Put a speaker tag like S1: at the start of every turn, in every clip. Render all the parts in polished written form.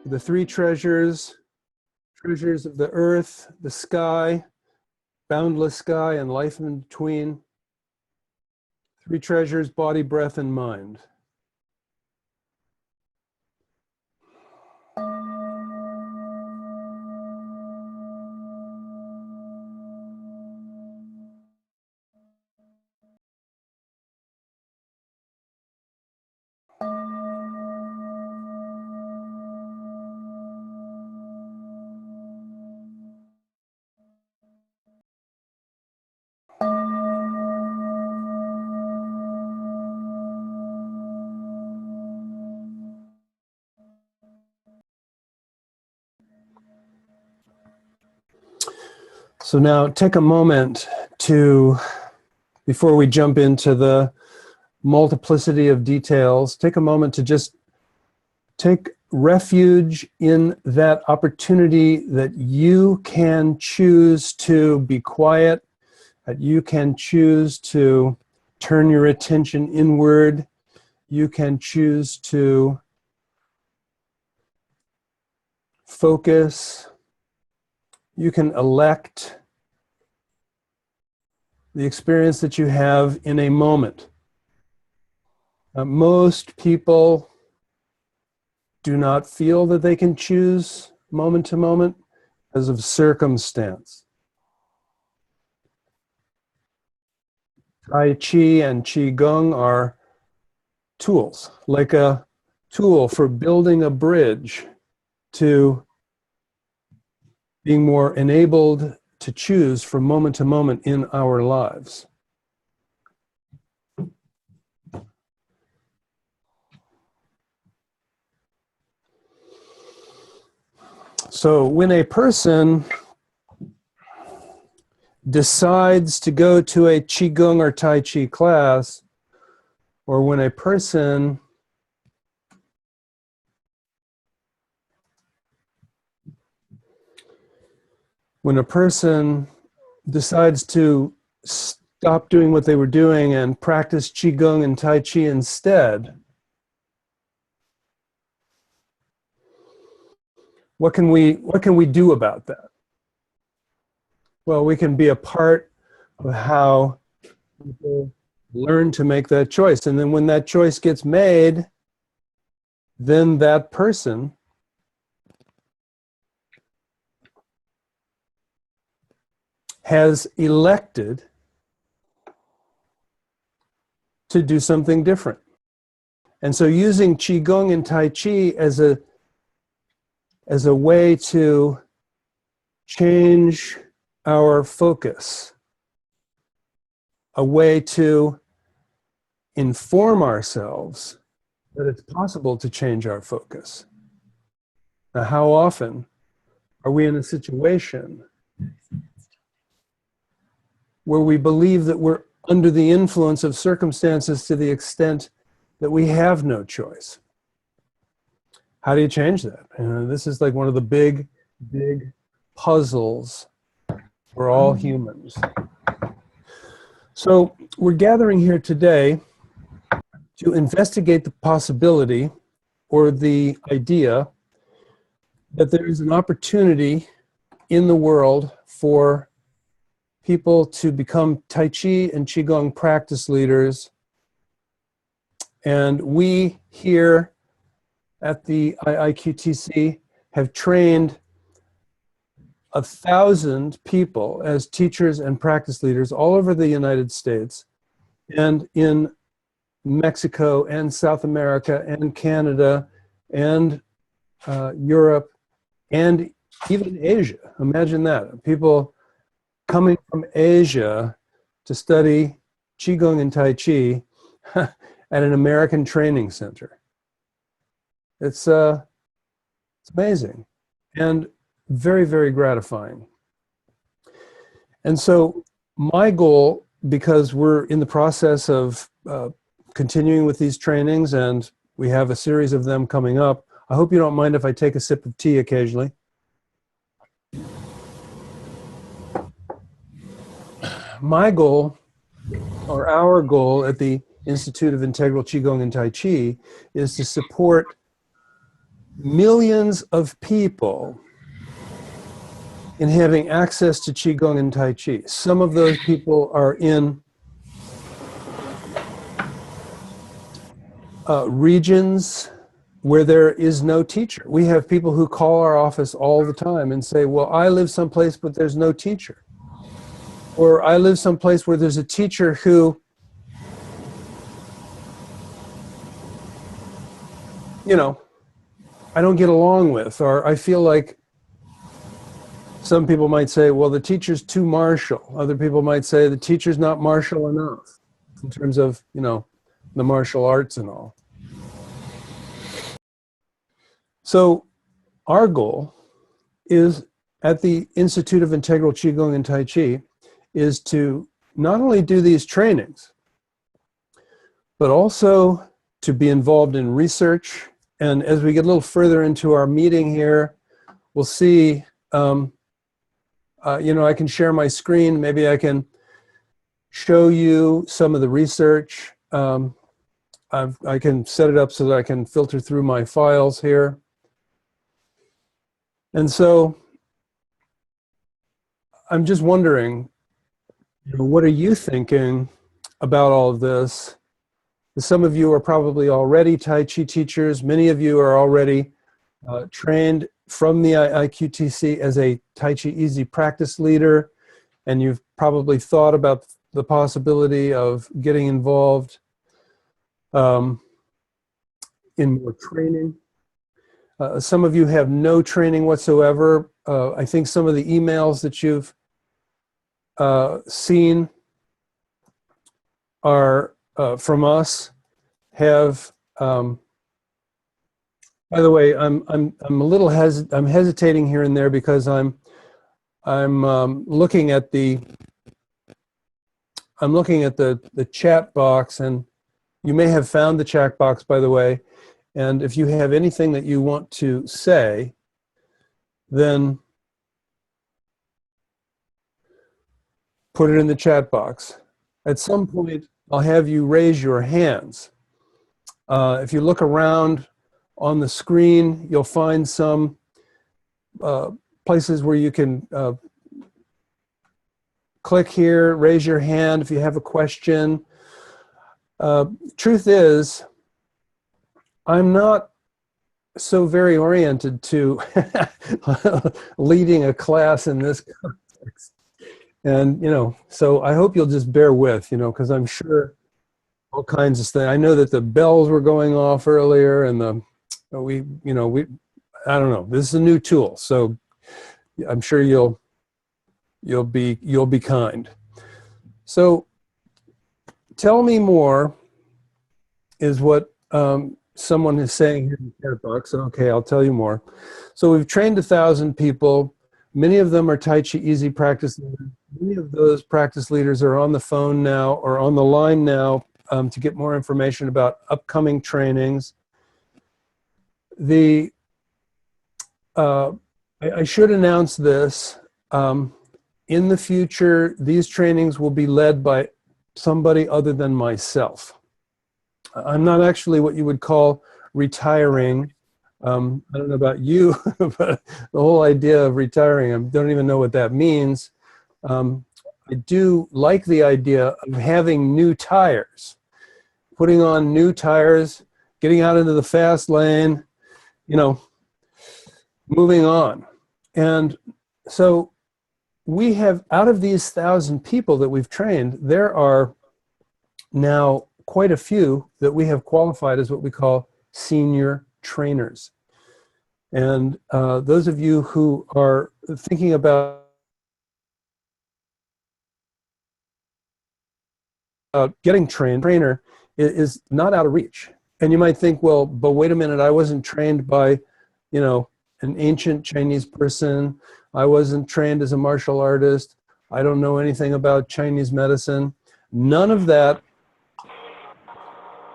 S1: the three treasures, treasures of the earth, the sky, boundless sky, and life in between. Three treasures: body, breath, and mind. So now take a moment to, before we jump into the multiplicity of details, take a moment to just take refuge in that opportunity that you can choose to be quiet, that you can choose to turn your attention inward, you can choose to focus. You can elect the experience that you have in a moment. Most people do not feel that they can choose moment to moment because of circumstance. Tai Chi and Qigong are tools, like a tool for building a bridge to being more enabled to choose from moment to moment in our lives. So when a person decides to go to a Qigong or Tai Chi class, or when a person decides to stop doing what they were doing and practice Qigong and Tai Chi instead, what can we do about that? Well, we can be a part of how people learn to make that choice. And then when that choice gets made, then that person has elected to do something different. And so using Qigong and Tai Chi as a way to change our focus, a way to inform ourselves that it's possible to change our focus. Now, how often are we in a situation where we believe that we're under the influence of circumstances to the extent that we have no choice? How do you change that? This is like one of the big puzzles for all humans. So we're gathering here today to investigate the possibility or the idea that there is an opportunity in the world for people to become Tai Chi and Qigong practice leaders. And we here at the IIQTC have trained 1,000 people as teachers and practice leaders all over the United States and in Mexico and South America and Canada and Europe and even Asia. Imagine that. People coming from Asia to study Qigong and Tai Chi at an American training center. It's amazing and very, very gratifying. And so my goal, because we're in the process of continuing with these trainings and we have a series of them coming up, I hope you don't mind if I take a sip of tea occasionally. My goal, or our goal at the Institute of Integral Qigong and Tai Chi, is to support millions of people in having access to Qigong and Tai Chi. Some of those people are in regions where there is no teacher. We have people who call our office all the time and say, well, I live someplace, but there's no teacher. Or I live someplace where there's a teacher who, you know, I don't get along with, or I feel like some people might say, well, the teacher's too martial. Other people might say the teacher's not martial enough in terms of, you know, the martial arts and all. So our goal is at the Institute of Integral Qigong and Tai Chi is to not only do these trainings, but also to be involved in research. And as we get a little further into our meeting here, we'll see, you know, I can share my screen. Maybe I can show you some of the research. I can set it up so that I can filter through my files here. And so I'm just wondering, you know, what are you thinking about all of this? Some of you are probably already Tai Chi teachers. Many of you are already trained from the IQTC as a Tai Chi Easy practice leader, and you've probably thought about the possibility of getting involved in more training. Some of you have no training whatsoever. I think some of the emails that you've seen are from us have. By the way, I'm a little I'm hesitating here and there because I'm looking at the chat box, and you may have found the chat box, by the way. And if you have anything that you want to say, then put it in the chat box. At some point, I'll have you raise your hands. If you look around on the screen, you'll find some places where you can click here, raise your hand if you have a question. Truth is, I'm not so very oriented to leading a class in this context. And, you know, so I hope you'll just bear with, you know, because I'm sure all kinds of things. I know that the bells were going off earlier, and I don't know, this is a new tool, so I'm sure you'll be kind. So tell me more is what someone is saying here in the chat box. Okay, I'll tell you more. So we've trained 1,000 people. Many of them are Tai Chi Easy practice leaders. Many of those practice leaders are on the phone now or on the line now to get more information about upcoming trainings. I should announce this. In the future, these trainings will be led by somebody other than myself. I'm not actually what you would call retiring. I don't know about you, but the whole idea of retiring, I don't even know what that means. I do like the idea of having new tires, putting on new tires, getting out into the fast lane, you know, moving on. And so we have, out of these 1,000 people that we've trained, there are now quite a few that we have qualified as what we call senior trainers. And those of you who are thinking about getting trainer is not out of reach. And you might think, well, but wait a minute, I wasn't trained by, you know, an ancient Chinese person. I wasn't trained as a martial artist. I don't know anything about Chinese medicine. None of that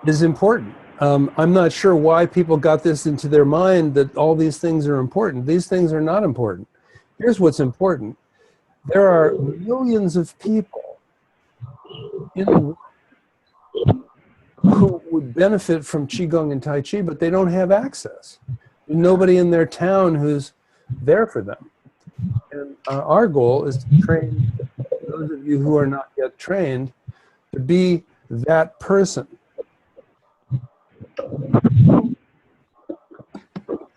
S1: is important. I'm not sure why people got this into their mind that all these things are important. These things are not important. Here's what's important. There are millions of people in the world who would benefit from Qigong and Tai Chi, but they don't have access. nobody in their town who's there for them. And our goal is to train those of you who are not yet trained to be that person.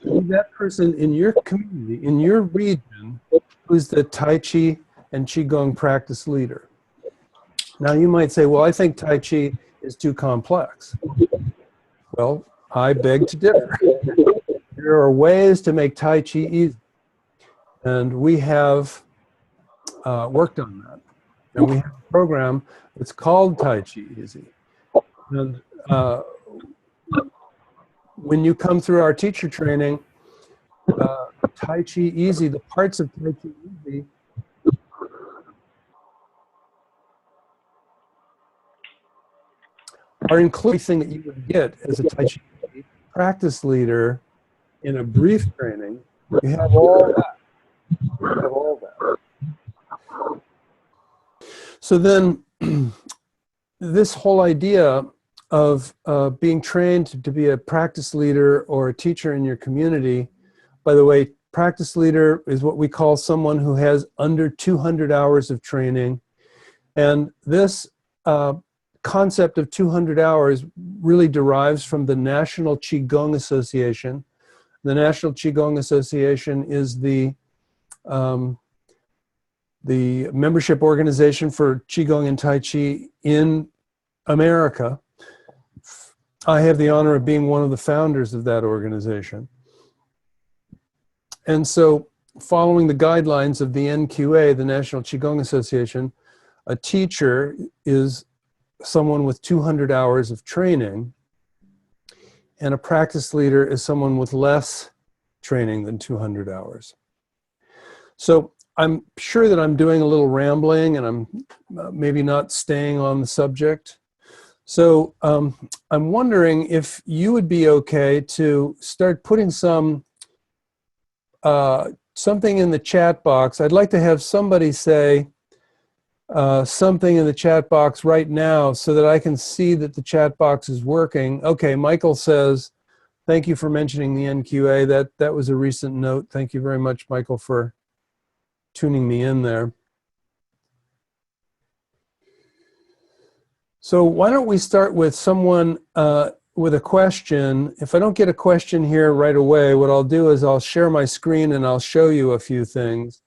S1: Be that person in your community, in your region, who's the Tai Chi and Qigong practice leader. Now you might say, well, I think Tai Chi is too complex. Well, I beg to differ. There are ways to make Tai Chi easy. And we have worked on that. And we have a program that's called Tai Chi Easy. And when you come through our teacher training, Tai Chi Easy, the parts of Tai Chi Easy are including everything that you would get as a Tai Chi practice leader in a brief training. You have all that. You have all that. So then, this whole idea of being trained to be a practice leader or a teacher in your community, by the way, practice leader is what we call someone who has under 200 hours of training. And this concept of 200 hours really derives from the National Qigong Association. The National Qigong Association is the membership organization for Qigong and Tai Chi in America. I have the honor of being one of the founders of that organization. And so, following the guidelines of the NQA, the National Qigong Association, a teacher is someone with 200 hours of training, and a practice leader is someone with less training than 200 hours. So I'm sure that I'm doing a little rambling, and I'm maybe not staying on the subject. So I'm wondering if you would be okay to start putting something in the chat box. I'd like to have somebody say something in the chat box right now so that I can see that the chat box is working. Okay, Michael says, thank you for mentioning the NQA. That was a recent note. Thank you very much, Michael, for tuning me in there. So why don't we start with someone with a question. If I don't get a question here right away, what I'll do is I'll share my screen and I'll show you a few things.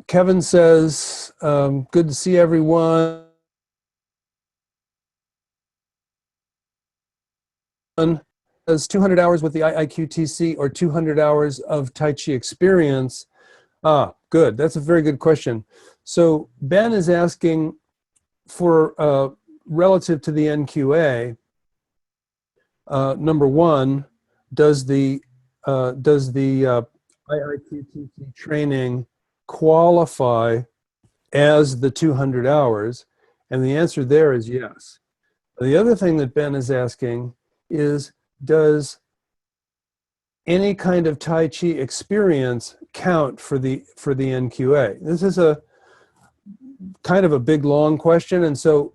S1: Kevin says, good to see everyone. Does 200 hours with the IIQTC or 200 hours of Tai Chi experience? Ah, good. That's a very good question. So Ben is asking for, relative to the NQA, number one, does the IIQTC training qualify as the 200 hours? And the answer there is yes. The other thing that Ben is asking is, does any kind of Tai Chi experience count for the NQA? This is a kind of a big, long question. And so,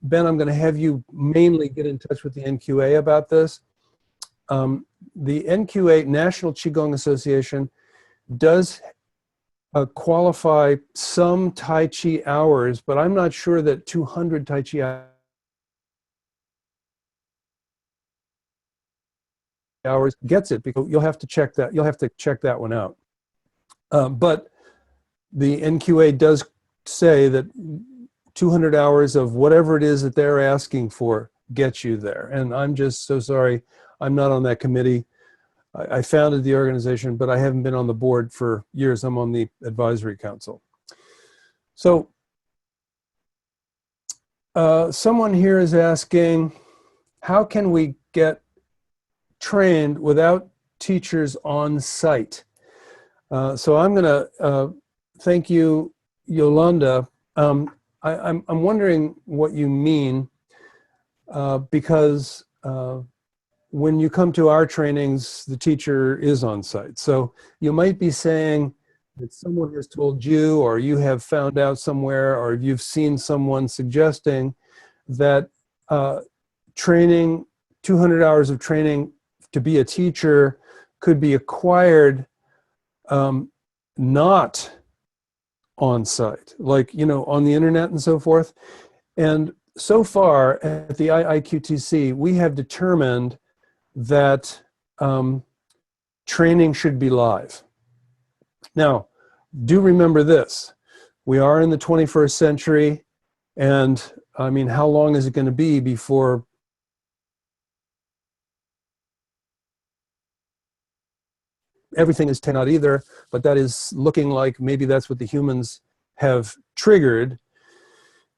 S1: Ben, I'm going to have you mainly get in touch with the NQA about this. The NQA, National Qigong Association, does qualify some Tai Chi hours, but I'm not sure that 200 Tai Chi hours gets it, because you'll have to check that. You'll have to check that one out. But the NQA does say that 200 hours of whatever it is that they're asking for gets you there. And I'm just so sorry I'm not on that committee. I founded the organization, but I haven't been on the board for years. I'm on the advisory council. So someone here is asking, how can we get trained without teachers on site? So I'm going to thank you, Yolanda. I'm wondering what you mean, because when you come to our trainings, the teacher is on site. So you might be saying that someone has told you, or you have found out somewhere, or you've seen someone suggesting that training 200 hours of training to be a teacher could be acquired not on site, like, on the internet and so forth. And so far at the IIQTC, we have determined that training should be live. Now, do remember this. We are in the 21st century, and I mean, how long is it going to be before everything is not either, but that is looking like maybe that's what the humans have triggered.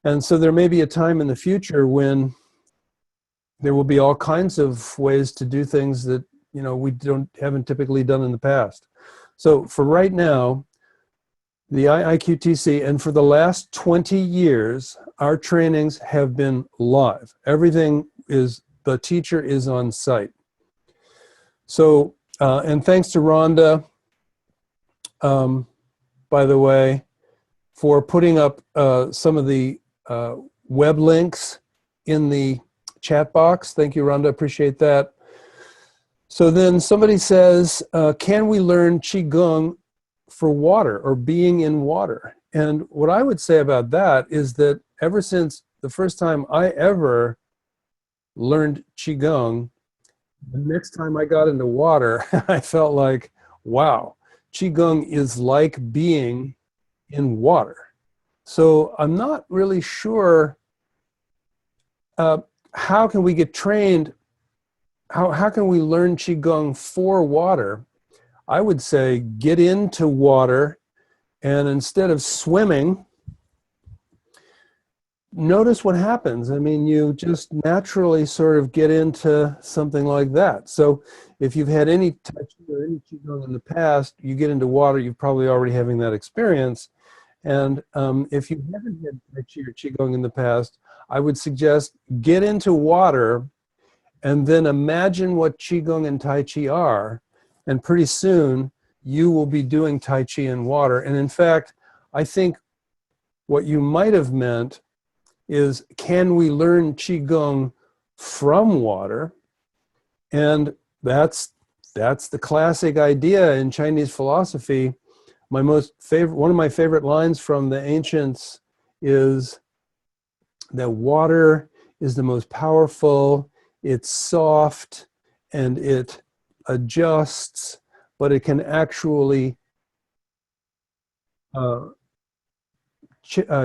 S1: And so there may be a time in the future when there will be all kinds of ways to do things that, we haven't typically done in the past. So for right now, the IIQTC, and for the last 20 years, our trainings have been live. Everything is, the teacher is on site. So, and thanks to Rhonda, by the way, for putting up some of the web links in the chat box. Thank you, Rhonda, appreciate that. So then somebody says, can we learn Qigong for water or being in water? And what I would say about that is that ever since the first time I ever learned Qigong, the next time I got into water, I felt like, wow, Qigong is like being in water. So I'm not really sure how can we get trained, how can we learn Qigong for water? I would say get into water, and instead of swimming, notice what happens. I mean, you just naturally sort of get into something like that. So if you've had any Tai Chi or any Qigong in the past, you get into water, you're probably already having that experience. And if you haven't had Tai Chi or Qigong in the past, I would suggest get into water and then imagine what Qigong and Tai Chi are. And pretty soon you will be doing Tai Chi in water. And in fact, I think what you might have meant is, can we learn Qigong from water? And that's the classic idea in Chinese philosophy. One of my favorite lines from the ancients is that water is the most powerful, it's soft, and it adjusts, but it can actually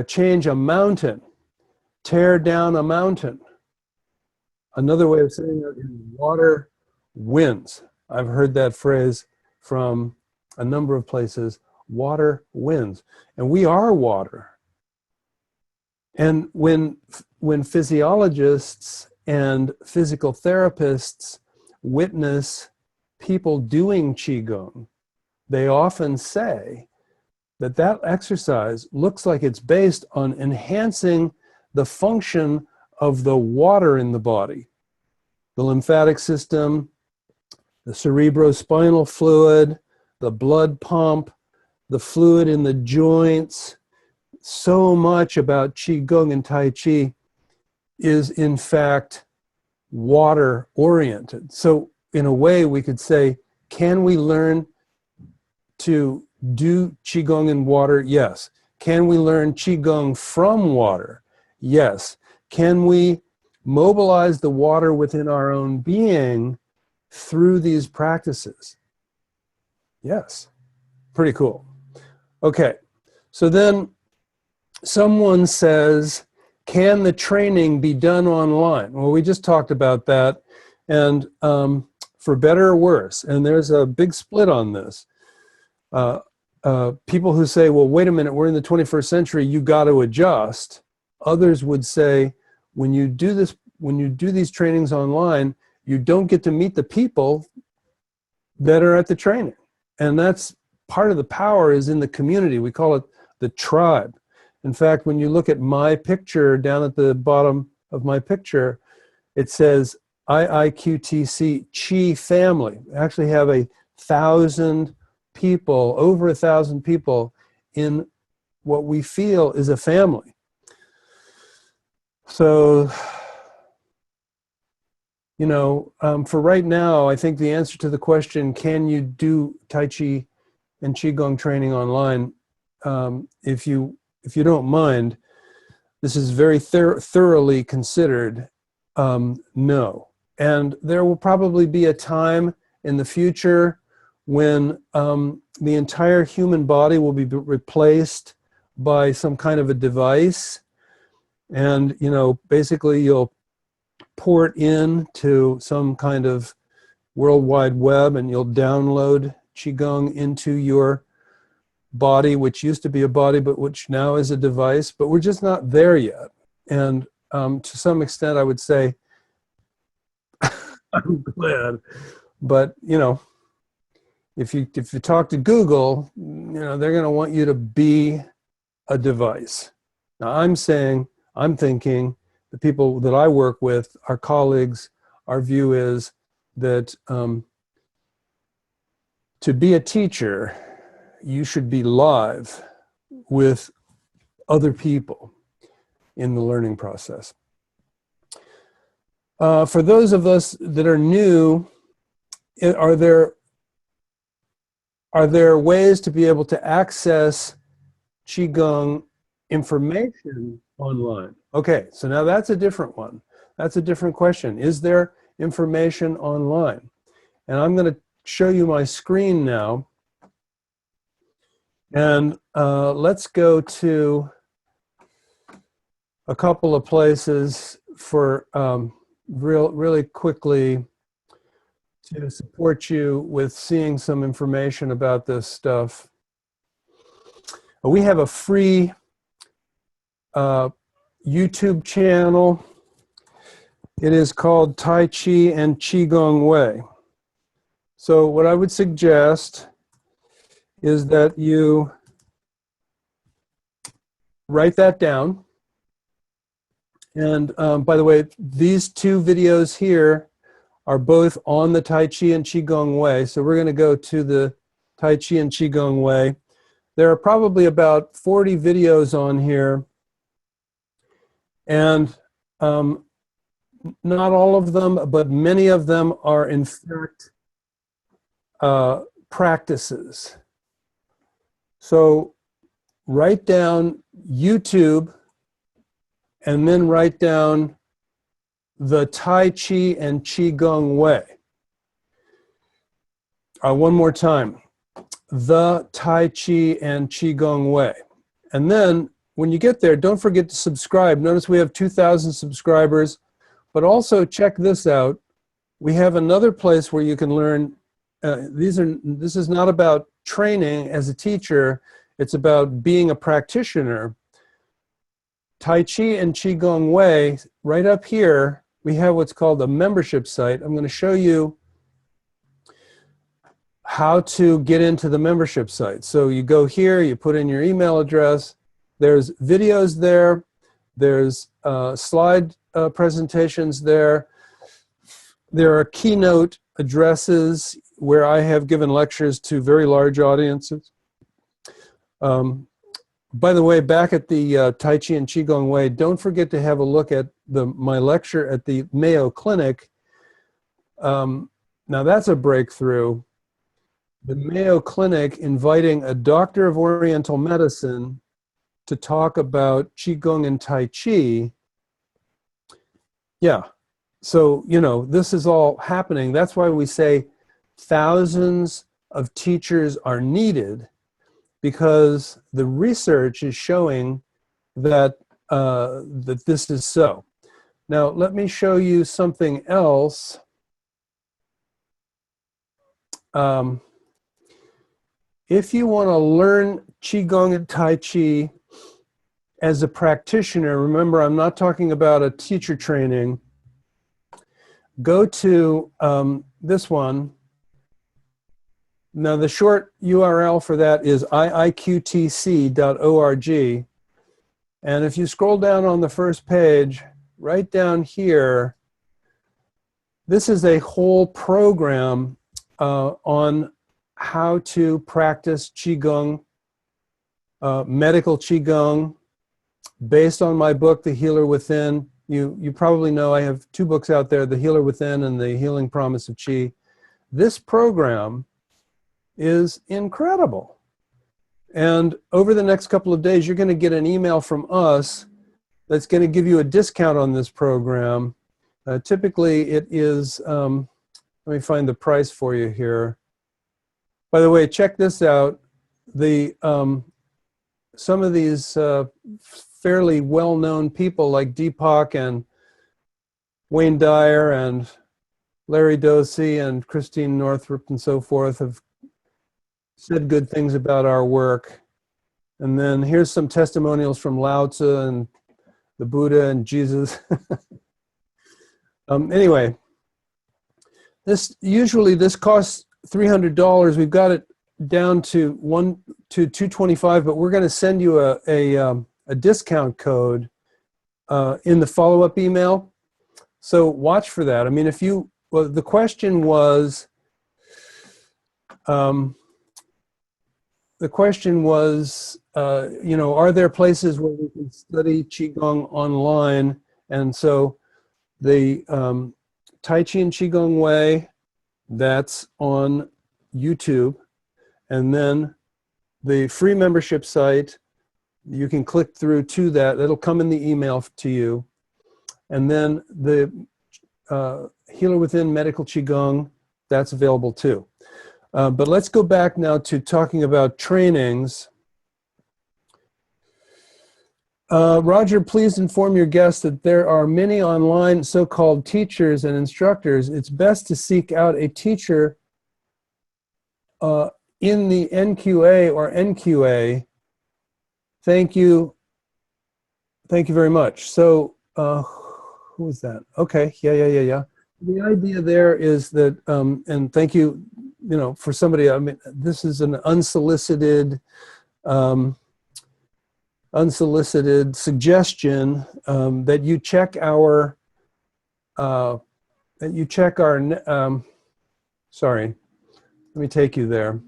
S1: change a mountain, tear down a mountain. Another way of saying it is water wins. I've heard that phrase from a number of places. Water wins. And we are water. And when physiologists and physical therapists witness people doing Qigong, they often say that that exercise looks like it's based on enhancing the function of the water in the body, the lymphatic system, the cerebrospinal fluid, the blood pump, the fluid in the joints. So much about Qigong and Tai Chi is in fact water oriented. So in a way we could say, can we learn to do Qigong in water? Yes. Can we learn Qigong from water? Yes. Can we mobilize the water within our own being through these practices? Yes. Pretty cool. Okay. So then someone says, can the training be done online? Well, we just talked about that, and for better or worse, and there's a big split on this. People who say, well, wait a minute, we're in the 21st century, you got to adjust. Others would say, when you do these trainings online, you don't get to meet the people that are at the training. And that's part of the power is in the community. We call it the tribe. In fact, when you look at my picture down at the bottom of my picture, it says IIQTC Chi Family. We actually have 1,000 people, over 1,000 people in what we feel is a family. So For right now, I think the answer to the question, can you do Tai Chi and Qigong training online? If you don't mind, this is very thoroughly considered. No. And there will probably be a time in the future when the entire human body will be replaced by some kind of a device. And, basically you'll port in to some kind of World Wide Web and you'll download Qigong into your body, which used to be a body, but which now is a device. But we're just not there yet. And to some extent, I would say, I'm glad. But, if you talk to Google, they're going to want you to be a device. Now, I'm thinking, the people that I work with, our colleagues, our view is that to be a teacher, you should be live with other people in the learning process. For those of us that are new, are there ways to be able to access Qigong information online? Okay, so now that's a different one. That's a different question. Is there information online? And I'm going to show you my screen now. And let's go to a couple of places for really quickly to support you with seeing some information about this stuff. We have a free YouTube channel. It is called Tai Chi and Qigong Way. So what I would suggest is that you write that down. And by the way, these two videos here are both on the Tai Chi and Qigong Way. So we're going to go to the Tai Chi and Qigong Way. There are probably about 40 videos on here. And not all of them, but many of them are in fact practices. So write down YouTube and then write down the Tai Chi and Qigong Way. One more time, the Tai Chi and Qigong Way. And then when you get there, don't forget to subscribe. Notice we have 2,000 subscribers, but also check this out. We have another place where you can learn. This is not about training as a teacher. It's about being a practitioner. Tai Chi and Qigong Way, right up here, we have what's called a membership site. I'm going to show you how to get into the membership site. So you go here, you put in your email address. There's videos there. There's slide presentations there. There are keynote addresses where I have given lectures to very large audiences. By the way, back at the Tai Chi and Qigong Way, don't forget to have a look at my lecture at the Mayo Clinic. Now that's a breakthrough. The Mayo Clinic inviting a doctor of Oriental medicine to talk about Qigong and Tai Chi. Yeah, so, this is all happening. That's why we say thousands of teachers are needed, because the research is showing that, that this is so. Now, let me show you something else. If you want to learn Qigong and Tai Chi as a practitioner, remember, I'm not talking about a teacher training. Go to this one. Now, the short URL for that is iiqtc.org. And if you scroll down on the first page, right down here, this is a whole program on how to practice Qigong, medical Qigong, based on my book, The Healer Within. You probably know I have 2 books out there, The Healer Within and The Healing Promise of Qi. This program is incredible. And over the next couple of days, you're going to get an email from us that's going to give you a discount on this program. Typically, it is, let me find the price for you here. By the way, check this out. Some of these fairly well-known people like Deepak and Wayne Dyer and Larry Dossey and Christine Northrup and so forth have said good things about our work. And then here's some testimonials from Lao Tzu and the Buddha and Jesus. Anyway, usually this costs $300. We've got it down to $225, but we're going to send you a discount code in the follow-up email. So watch for that. I mean, well, the question was, you know, are there places where we can study Qigong online? And so the Tai Chi and Qigong Way, that's on YouTube. And then the free membership site, you can click through to that. It'll come in the email to you. And then the Healer Within Medical Qigong, that's available too. But let's go back now to talking about trainings. Roger, please inform your guests that there are many online so-called teachers and instructors. It's best to seek out a teacher in the NQA or NQA. Thank you. Thank you very much. So, who is that? Okay, yeah. The idea there is that, and thank you, you know, for somebody, I mean, this is an unsolicited suggestion that you check our, sorry, let me take you there.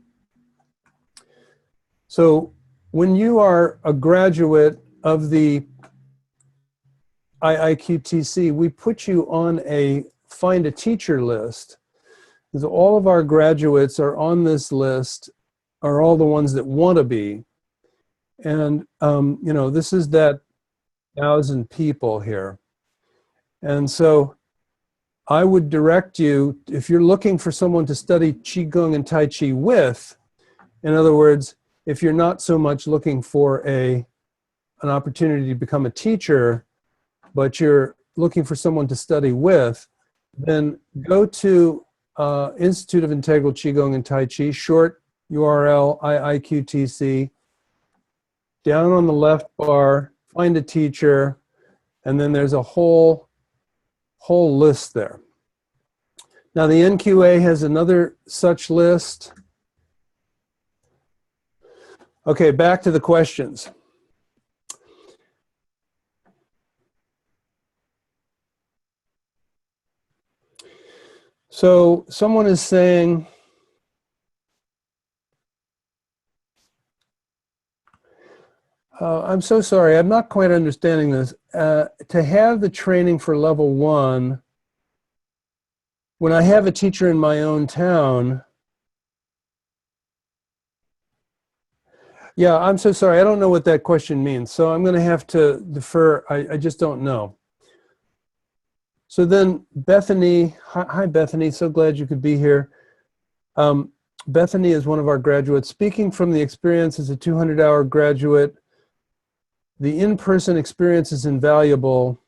S1: So when you are a graduate of the IIQTC, we put you on a Find a Teacher list. Because all of our graduates are on this list, are all the ones that want to be. And, you know, this is that 1,000 people here. And so I would direct you, if you're looking for someone to study Qigong and Tai Chi with, in other words, if you're not so much looking for an opportunity to become a teacher, but you're looking for someone to study with, then go to Institute of Integral Qigong and Tai Chi, short URL IIQTC. Down on the left bar, find a teacher, and then there's a whole list there. Now the NQA has another such list. Okay, back to the questions. So someone is saying, I'm so sorry, I'm not quite understanding this. To have the training for level 1, when I have a teacher in my own town, yeah, I'm so sorry, I don't know what that question means. So I'm going to have to defer, I just don't know. So then Bethany, hi Bethany, so glad you could be here. Bethany is one of our graduates. Speaking from the experience as a 200-hour graduate, the in-person experience is invaluable,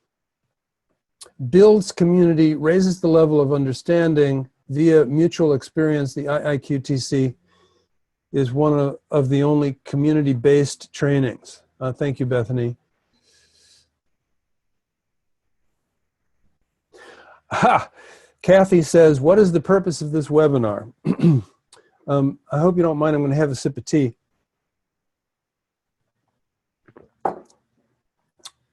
S1: builds community, raises the level of understanding via mutual experience. The IIQTC is one of the only community-based trainings. Thank you, Bethany. Ha! Kathy says, what is the purpose of this webinar? I hope you don't mind, I'm going to have a sip of tea.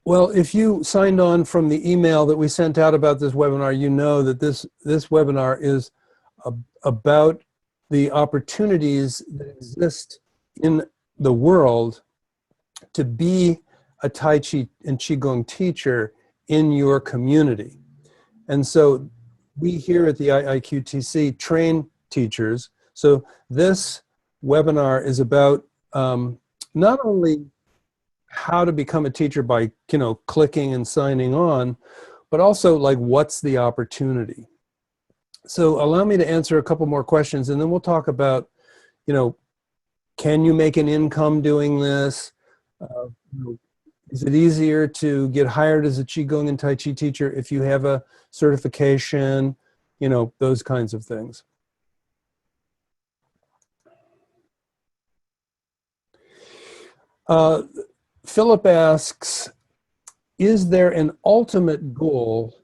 S1: Well, if you signed on from the email that we sent out about this webinar, you know that this webinar is about the opportunities that exist in the world to be a Tai Chi and Qigong teacher in your community. And so we here at the IIQTC train teachers. So this webinar is about not only how to become a teacher by, clicking and signing on, but also like what's the opportunity. So allow me to answer a couple more questions, and then we'll talk about, can you make an income doing this? Is it easier to get hired as a Qigong and Tai Chi teacher if you have a certification? Those kinds of things. Philip asks, is there an ultimate goal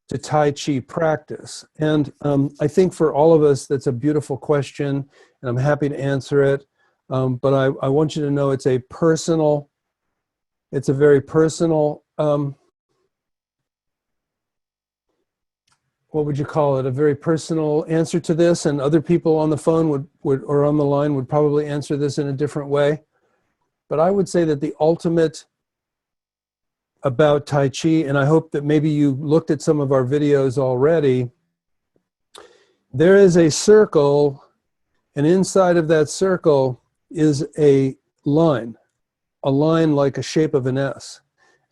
S1: to Tai Chi practice? And I think for all of us, that's a beautiful question, and I'm happy to answer it. But I want you to know it's a very personal, what would you call it? A very personal answer to this, and other people on the phone or on the line would probably answer this in a different way. But I would say that the ultimate about Tai Chi, and I hope that maybe you looked at some of our videos already, there is a circle, and inside of that circle is a line like a shape of an S.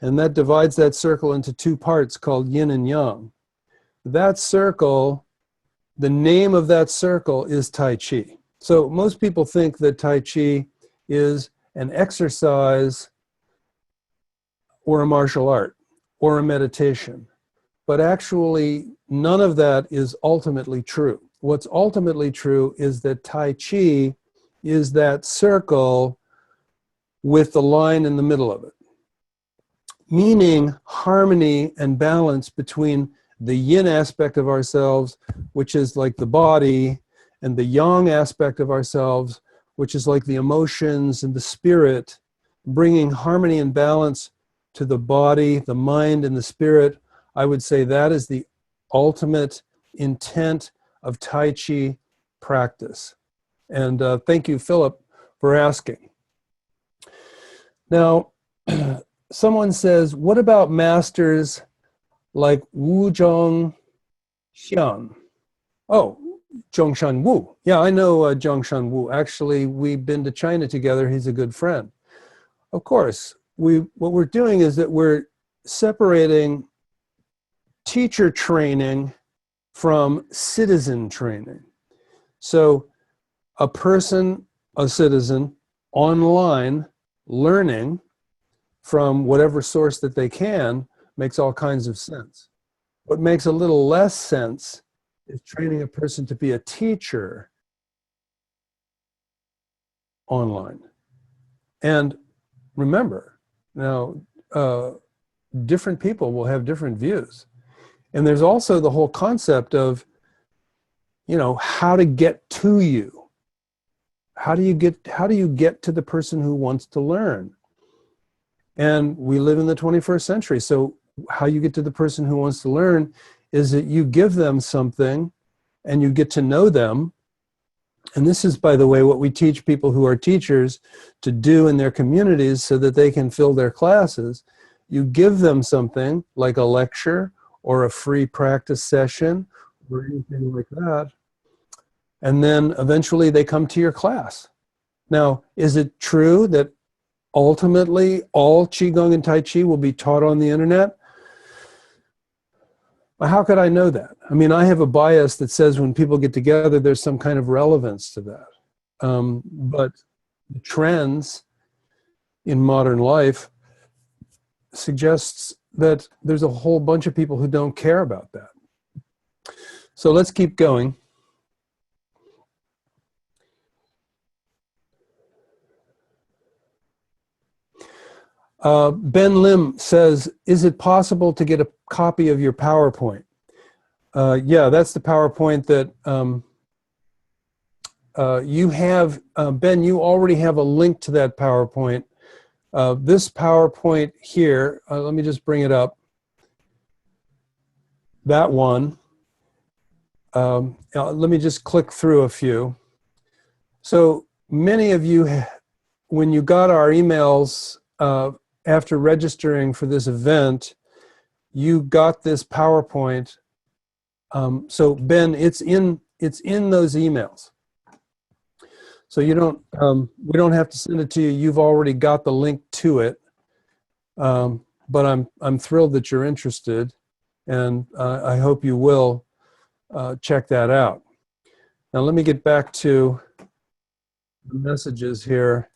S1: And that divides that circle into two parts called yin and yang. That circle, the name of that circle is Tai Chi. So most people think that Tai Chi is an exercise or a martial art or a meditation. But actually, none of that is ultimately true. What's ultimately true is that Tai Chi is that circle with the line in the middle of it, meaning harmony and balance between the yin aspect of ourselves, which is like the body, and the yang aspect of ourselves, which is like the emotions and the spirit, bringing harmony and balance to the body, the mind, and the spirit. I would say that is the ultimate intent of Tai Chi practice. And thank you, Philip, for asking. Now, someone says, what about masters like Wu Zhong Xian? Oh, Zhongshan Wu. Yeah, I know Zhongshan Wu. Actually, we've been to China together. He's a good friend. Of course, what we're doing is that we're separating teacher training from citizen training. So a person, a citizen, online, learning from whatever source that they can makes all kinds of sense. What makes a little less sense is training a person to be a teacher online. And remember, now, different people will have different views. And there's also the whole concept of, how to get to you. How do you get to the person who wants to learn? And we live in the 21st century. So how you get to the person who wants to learn is that you give them something and you get to know them. And this is, by the way, what we teach people who are teachers to do in their communities so that they can fill their classes. You give them something like a lecture or a free practice session or anything like that. And then eventually they come to your class. Now, is it true that ultimately all Qigong and Tai Chi will be taught on the internet? Well, how could I know that? I mean, I have a bias that says when people get together, there's some kind of relevance to that. But the trends in modern life suggests that there's a whole bunch of people who don't care about that. So let's keep going. Ben Lim says, is it possible to get a copy of your PowerPoint? Yeah, that's the PowerPoint that you have. Ben, you already have a link to that PowerPoint. This PowerPoint here, let me just bring it up. That one. Let me just click through a few. So many of you, when you got our emails after registering for this event, you got this PowerPoint. So Ben, it's in those emails. So you don't, we don't have to send it to you. You've already got the link to it. But I'm thrilled that you're interested, and I hope you will check that out. Now let me get back to the messages here.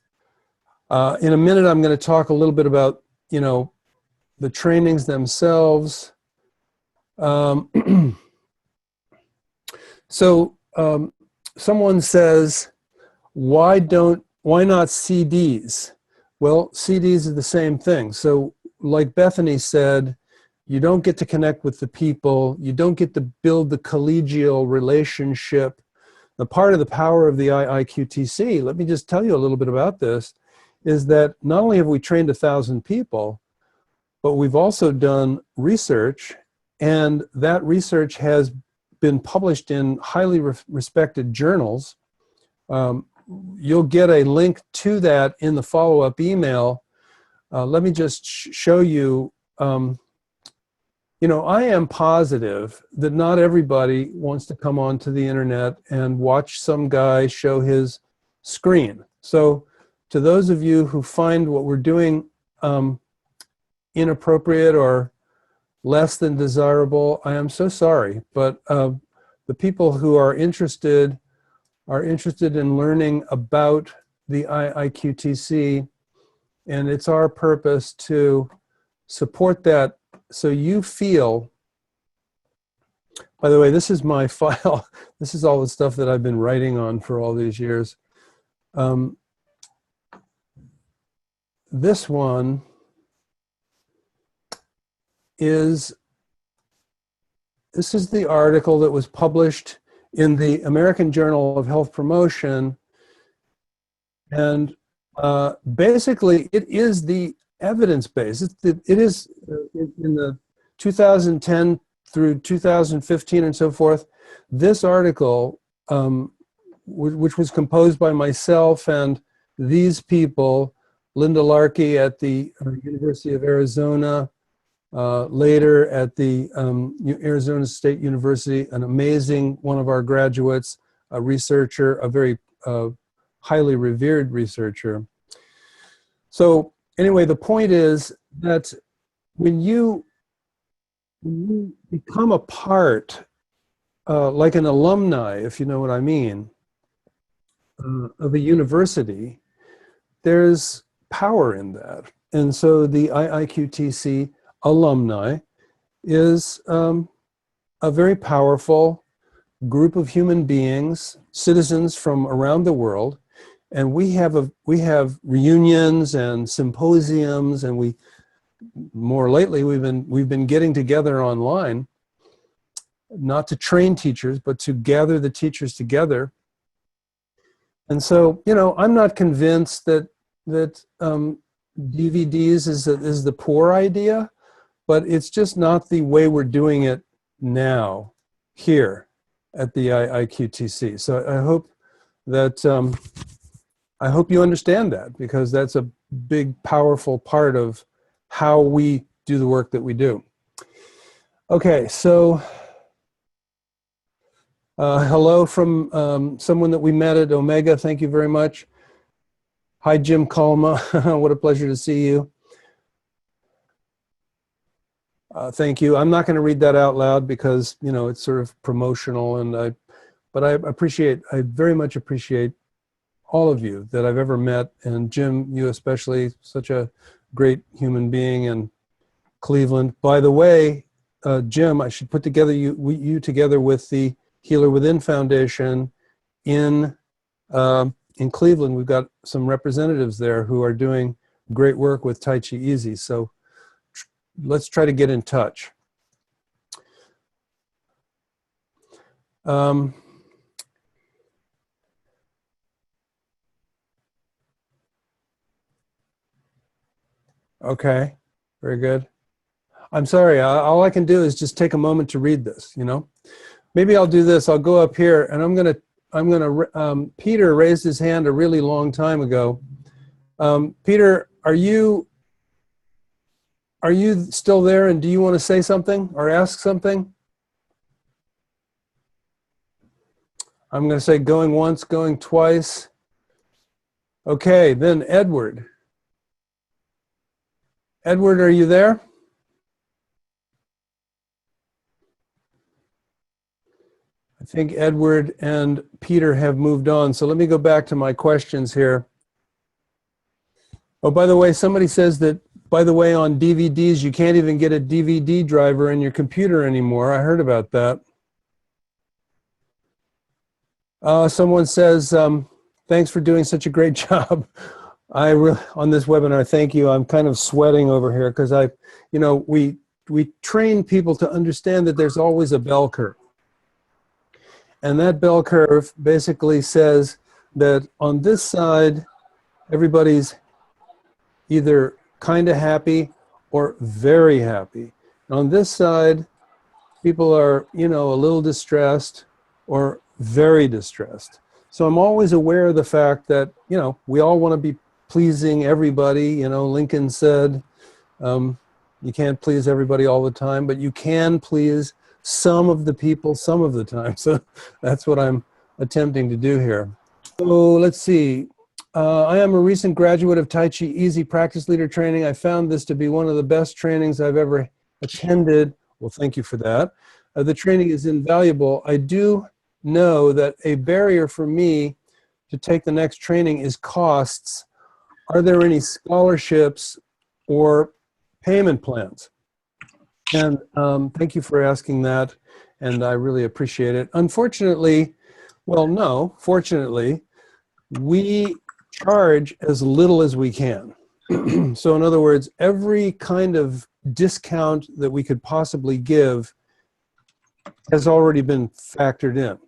S1: In a minute, I'm going to talk a little bit about, you know, the trainings themselves. Someone says, why not CDs? Well, CDs are the same thing. So like Bethany said, you don't get to connect with the people. You don't get to build the collegial relationship. The part of the power of the IIQTC, let me just tell you a little bit about this, is that not only have we trained 1,000 people, but we've also done research, and that research has been published in highly respected journals. You'll get a link to that in the follow-up email. Let me just show you, you know, I am positive that not everybody wants to come onto the internet and watch some guy show his screen. So to those of you who find what we're doing inappropriate or less than desirable, I am so sorry. But the people who are interested in learning about the IIQTC, and it's our purpose to support that. So you feel, by the way, this is my file. This is all the stuff that I've been writing on for all these years. This one is, this is the article that was published in the American Journal of Health Promotion. And basically, it is the evidence base. It is in the 2010 through 2015 and so forth. This article, which was composed by myself and these people, Linda Larkey at the University of Arizona, later at the Arizona State University, an amazing one of our graduates, a researcher, a very highly revered researcher. So anyway, the point is that when you become a part, like an alumni, if you know what I mean, of a university, there's power in that. And so the IIQTC alumni is a very powerful group of human beings, citizens from around the world, and we have reunions and symposiums, and we more lately we've been getting together online, not to train teachers, but to gather the teachers together. And so, you know, I'm not convinced that DVDs is the poor idea, but it's just not the way we're doing it now here at the IIQTC. So I hope that I hope you understand that, because that's a big, powerful part of how we do the work that we do. Okay, so hello from someone that we met at Omega. Thank you very much. Hi, Jim Kalma. What a pleasure to see you. Thank you. I'm not going to read that out loud because, you know, it's sort of promotional, and but I very much appreciate all of you that I've ever met, and Jim, you especially, such a great human being in Cleveland. By the way, Jim, I should put together you together with the Healer Within Foundation in Cleveland. We've got some representatives there who are doing great work with Tai Chi Easy. So let's try to get in touch. Okay, very good. I'm sorry, all I can do is just take a moment to read this, you know. Maybe I'll do this. I'll go up here, and I'm gonna Peter raised his hand a really long time ago. Peter, are you are you still there, and do you want to say something or ask something? I'm going to say going once, going twice. Okay, then Edward. Edward, are you there? I think Edward and Peter have moved on. So let me go back to my questions here. Oh, by the way, somebody says that, by the way, on DVDs, you can't even get a DVD driver in your computer anymore. I heard about that. Someone says, thanks for doing such a great job. On this webinar, thank you. I'm kind of sweating over here because we train people to understand that there's always a bell curve. And that bell curve basically says that on this side, everybody's either kind of happy or very happy. On this side, people are, a little distressed or very distressed. So I'm always aware of the fact that, we all want to be pleasing everybody. Lincoln said, you can't please everybody all the time, but you can please some of the people some of the time. So that's what I'm attempting to do here. So let's see. I am a recent graduate of Tai Chi Easy Practice Leader Training. I found this to be one of the best trainings I've ever attended. Well, thank you for that. The training is invaluable. I do know that a barrier for me to take the next training is costs. Are there any scholarships or payment plans? And thank you for asking that, and I really appreciate it. Unfortunately, well, no, fortunately, we charge as little as we can. So in other words, every kind of discount that we could possibly give has already been factored in.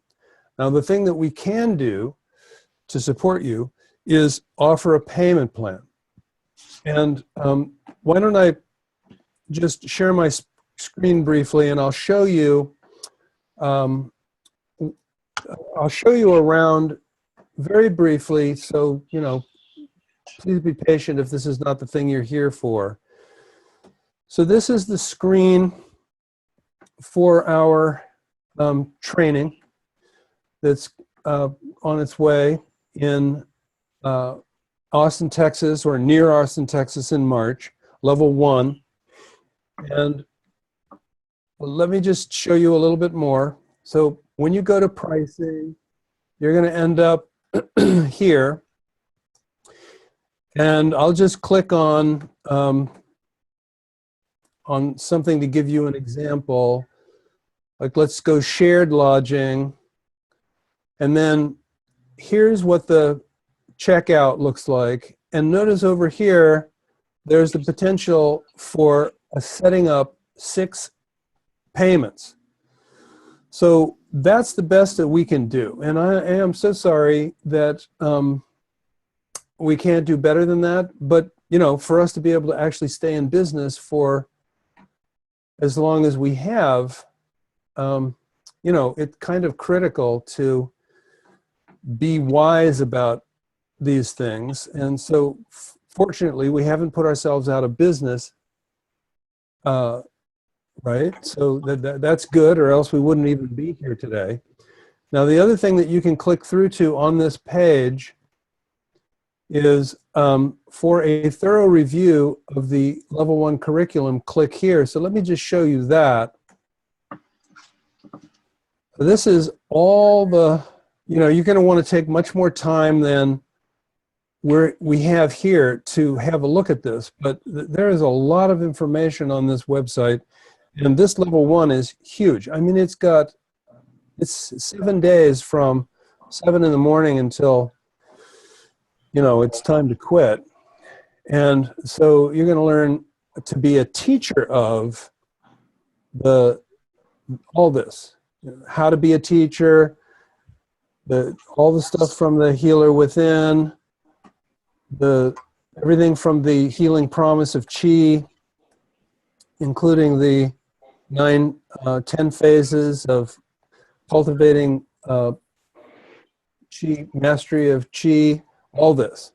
S1: Now, the thing that we can do to support you is offer a payment plan. And why don't I just share my screen briefly, and I'll show you around very briefly. So, please be patient if this is not the thing you're here for. So this is the screen for our training that's on its way in Austin, Texas, or near Austin, Texas in March, level 1. And let me just show you a little bit more. So when you go to pricing, you're going to end up here. And I'll just click on something to give you an example. Like, let's go shared lodging. And then here's what the checkout looks like. And notice over here, there's the potential for setting up 6 payments. So that's the best that we can do. And I am so sorry that we can't do better than that. But, for us to be able to actually stay in business for as long as we have, it's kind of critical to be wise about these things. And so fortunately, we haven't put ourselves out of business, right? So that's good, or else we wouldn't even be here today. Now, the other thing that you can click through to on this page is for a thorough review of the level 1 curriculum, click here. So let me just show you that. So this is all the, you're going to want to take much more time than we have here to have a look at this, but there is a lot of information on this website, and this level 1 is huge. I mean, it's 7 days from 7 in the morning until, it's time to quit. And so you're going to learn to be a teacher of all this, how to be a teacher, all the stuff from the Healer Within, everything from the Healing Promise of Qi, including the 10 phases of cultivating Qi, mastery of Qi, all this.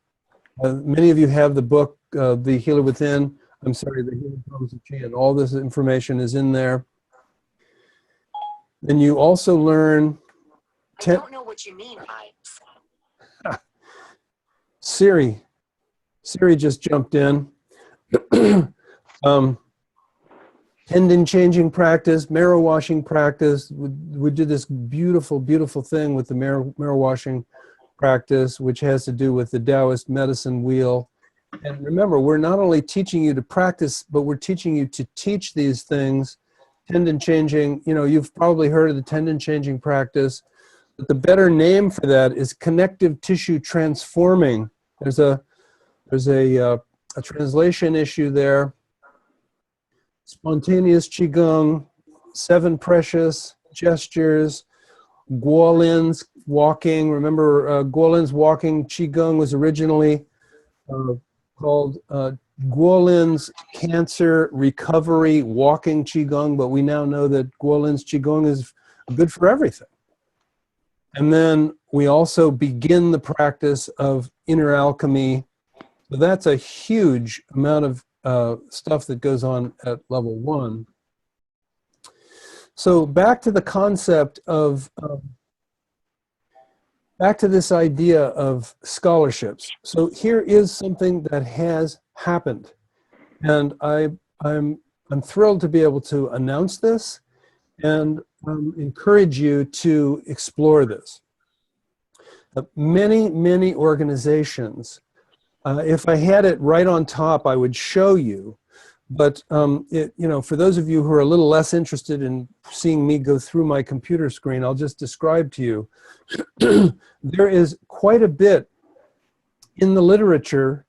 S1: Many of you have the book, The Healer Within. I'm sorry, the healing problems of qi, and all this information is in there. Then you also learn.
S2: I don't know what you mean by.
S1: Siri just jumped in. Tendon changing practice, marrow washing practice. We did this beautiful, beautiful thing with the marrow washing practice, which has to do with the Taoist medicine wheel. And remember, we're not only teaching you to practice, but we're teaching you to teach these things. Tendon changing, you know, you've probably heard of the tendon changing practice, but the better name for that is connective tissue transforming. There's a translation issue there. Spontaneous Qigong, 7 precious gestures, Guolin's walking. Remember, Guolin's walking Qigong was originally called Guolin's cancer recovery walking Qigong, but we now know that Guolin's Qigong is good for everything. And then we also begin the practice of inner alchemy. So that's a huge amount of stuff that goes on at level 1. So back to the concept of, back to this idea of scholarships. So here is something that has happened. And I'm thrilled to be able to announce this and encourage you to explore this. Many organizations, if I had it right on top, I would show you. But you know, for those of you who are a little less interested in seeing me go through my computer screen, I'll just describe to you. There is quite a bit in the literature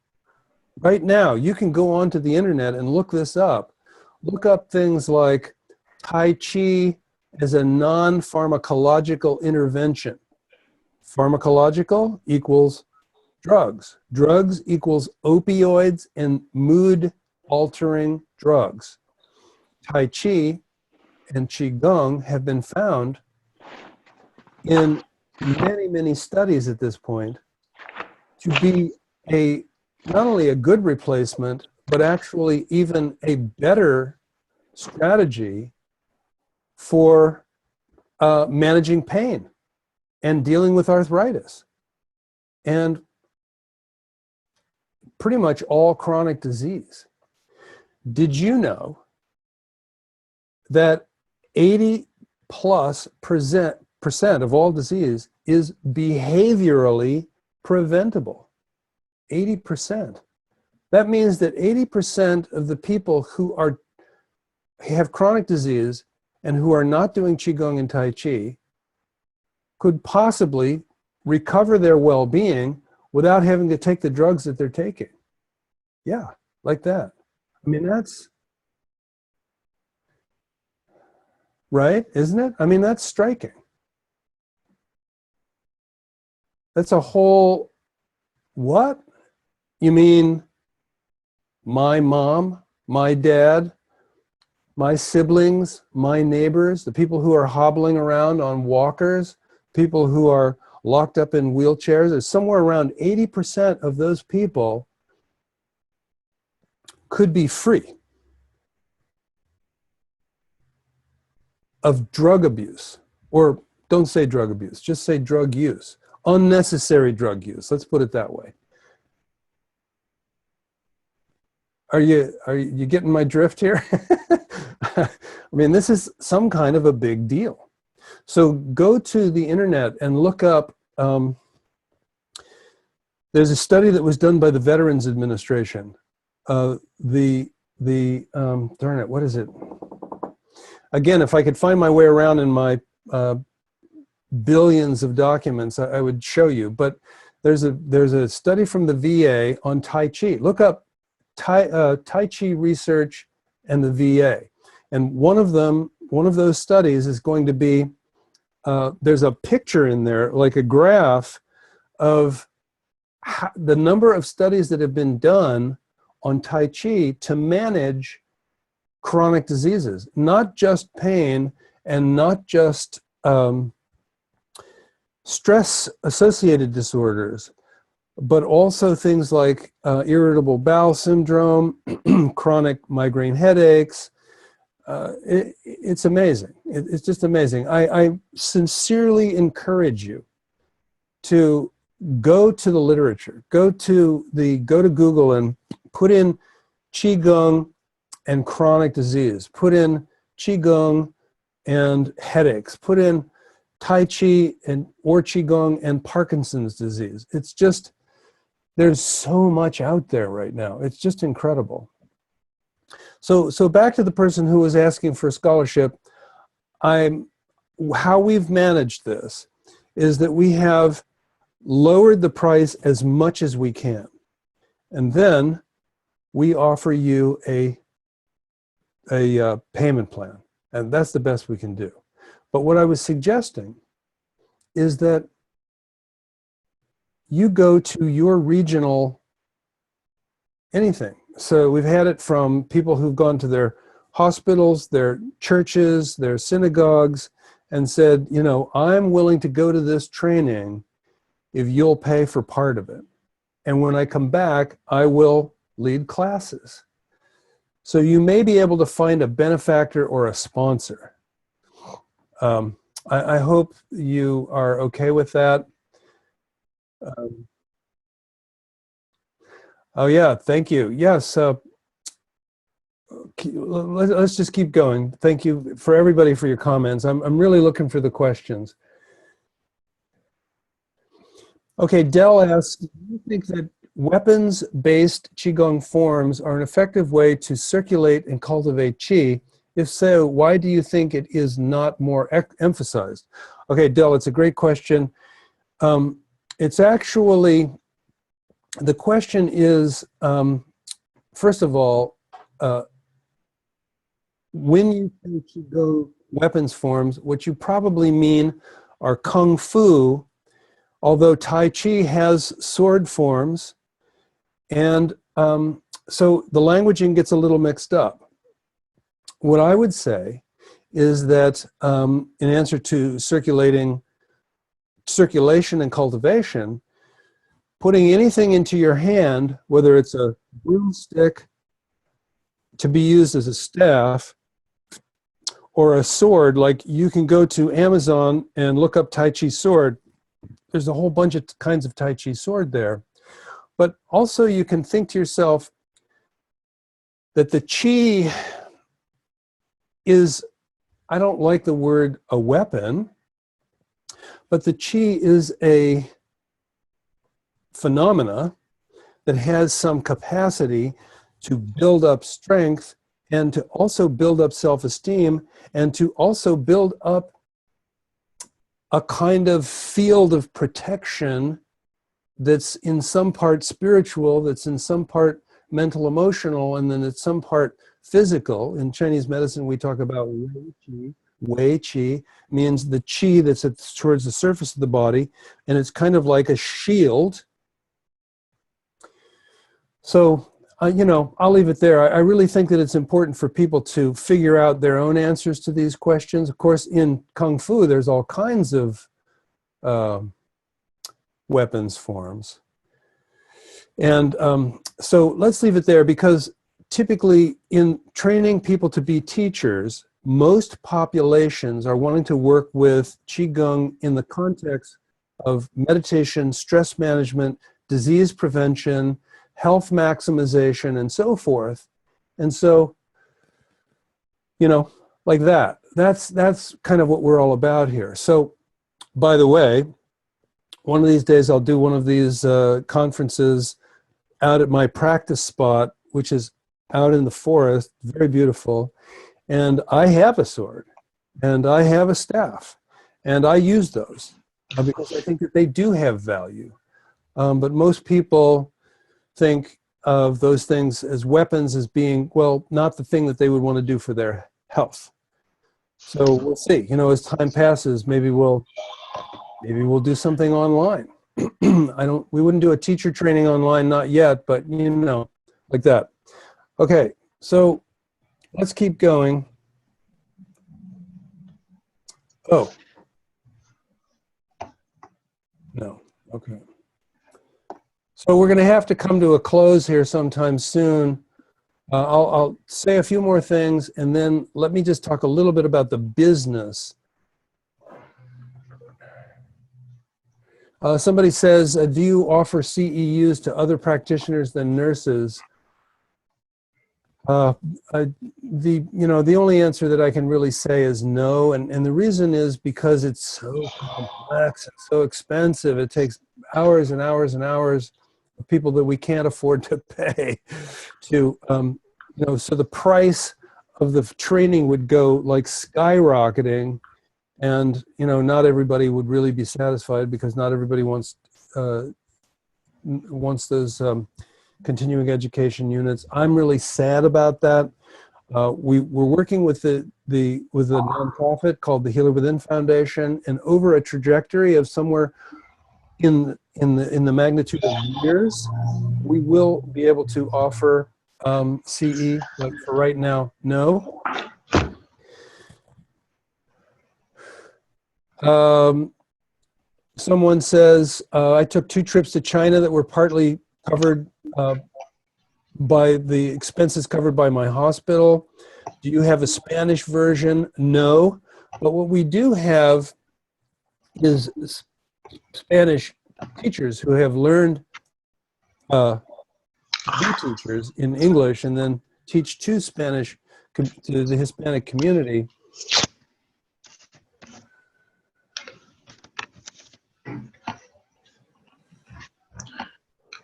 S1: right now. You can go onto the internet and look this up. Look up things like Tai Chi as a non-pharmacological intervention. Pharmacological equals drugs. Drugs equals opioids and mood-altering drugs. Tai Chi and Qigong have been found in many studies at this point to be not only a good replacement, but actually even a better strategy for managing pain and dealing with arthritis and pretty much all chronic disease. Did you know that 80+% of all disease is behaviorally preventable? 80%. That means that 80% of the people who have chronic disease and who are not doing Qigong and Tai Chi could possibly recover their well-being without having to take the drugs that they're taking. Yeah, like that. I mean, that's right, isn't it? I mean, that's striking. That's a whole, what? You mean my mom, my dad, my siblings, my neighbors, the people who are hobbling around on walkers, people who are locked up in wheelchairs? There's somewhere around 80% of those people could be free of drug abuse. Or don't say drug abuse, just say drug use. Unnecessary drug use, let's put it that way. Are you getting my drift here? I mean, this is some kind of a big deal. So go to the internet and look up, there's a study that was done by the Veterans Administration. Darn it, what is it? Again, if I could find my way around in my billions of documents, I would show you. But there's a study from the VA on Tai Chi. Look up Tai Chi research and the VA. And one of those studies is going to be, there's a picture in there, like a graph of the number of studies that have been done on Tai Chi to manage chronic diseases, not just pain and not just stress-associated disorders, but also things like irritable bowel syndrome, chronic migraine headaches. It's amazing. It's just amazing. I sincerely encourage you to go to the literature, go to Google and put in Qigong and chronic disease, put in Qigong and headaches, put in Tai Chi or Qigong and Parkinson's disease. It's just, there's so much out there right now. It's just incredible. So back to the person who was asking for a scholarship, how we've managed this is that we have lowered the price as much as we can. And then we offer you a payment plan. And that's the best we can do. But what I was suggesting is that you go to your regional anything. So we've had it from people who've gone to their hospitals, their churches, their synagogues, and said, you know, I'm willing to go to this training if you'll pay for part of it. And when I come back, I will lead classes. So you may be able to find a benefactor or a sponsor. I hope you are okay with that. Oh yeah, thank you. Yes, let's just keep going. Thank you for everybody for your comments. I'm really looking for the questions. Okay, Dell asks, do you think that weapons-based Qigong forms are an effective way to circulate and cultivate Qi? If so, why do you think it is not more emphasized? Okay, Dell, it's a great question. It's actually, the question is, first of all, when you say Qigong weapons forms, what you probably mean are Kung Fu, although Tai Chi has sword forms, and so the languaging gets a little mixed up. What I would say is that in answer to circulation and cultivation, putting anything into your hand, whether it's a broomstick to be used as a staff, or a sword, like you can go to Amazon and look up Tai Chi sword. There's a whole bunch of kinds of Tai Chi sword there. But also you can think to yourself that the Qi is, I don't like the word a weapon, but the Qi is a phenomena that has some capacity to build up strength and to also build up self-esteem and to also build up a kind of field of protection that's in some part spiritual, that's in some part mental, emotional, and then it's some part physical. In Chinese medicine, we talk about Wei Qi. Wei Qi means the Qi that's towards the surface of the body, and it's kind of like a shield. So, you know, I'll leave it there. I really think that it's important for people to figure out their own answers to these questions. Of course, in Kung Fu, there's all kinds of weapons forms. And so let's leave it there, because typically in training people to be teachers, most populations are wanting to work with Qigong in the context of meditation, stress management, disease prevention, health maximization, and so forth. And so, you know, like that. That's kind of what we're all about here. So, by the way, one of these days I'll do one of these conferences out at my practice spot, which is out in the forest, very beautiful. And I have a sword, and I have a staff, and I use those because I think that they do have value. But most people think of those things as weapons as being, well, not the thing that they would want to do for their health. So we'll see. You know, as time passes, maybe we'll do something online. We wouldn't do a teacher training online, not yet, but you know, like that. Okay, so let's keep going. Oh. No, okay. So we're going to have to come to a close here sometime soon. I'll say a few more things, and then let me just talk a little bit about the business. Somebody says, do you offer CEUs to other practitioners than nurses? The only answer that I can really say is no, and the reason is because it's so complex and so expensive. It takes hours and hours and hours of people that we can't afford to pay to, so the price of the training would go like skyrocketing, and not everybody would really be satisfied because not everybody wants those continuing education units. I'm really sad about that. We're working with a nonprofit called the Healer Within Foundation, and over a trajectory of somewhere in the magnitude of years, we will be able to offer CE, but for right now, no. Someone says, I took 2 trips to China that were partly covered by the expenses covered by my hospital. Do you have a Spanish version? No. But what we do have is Spanish teachers who have learned to be teachers in English and then teach to the Hispanic community.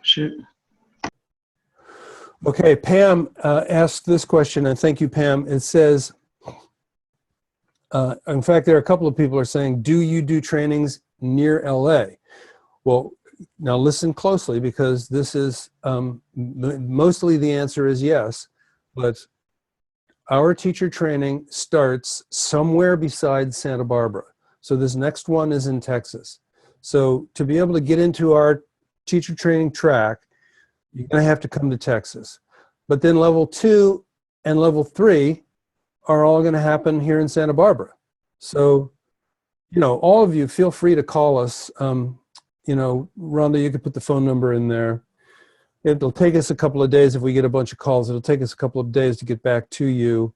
S3: Shoot.
S1: Okay, Pam asked this question, and thank you, Pam. It says, in fact, there are a couple of people are saying, do you do trainings near LA? Well, now listen closely, because this is, mostly the answer is yes, but our teacher training starts somewhere besides Santa Barbara. So this next one is in Texas. So to be able to get into our teacher training track, you're going to have to come to Texas. But then level 2 and level 3 are all going to happen here in Santa Barbara. So, all of you feel free to call us. Rhonda, you could put the phone number in there. It'll take us a couple of days if we get a bunch of calls. It'll take us a couple of days to get back to you.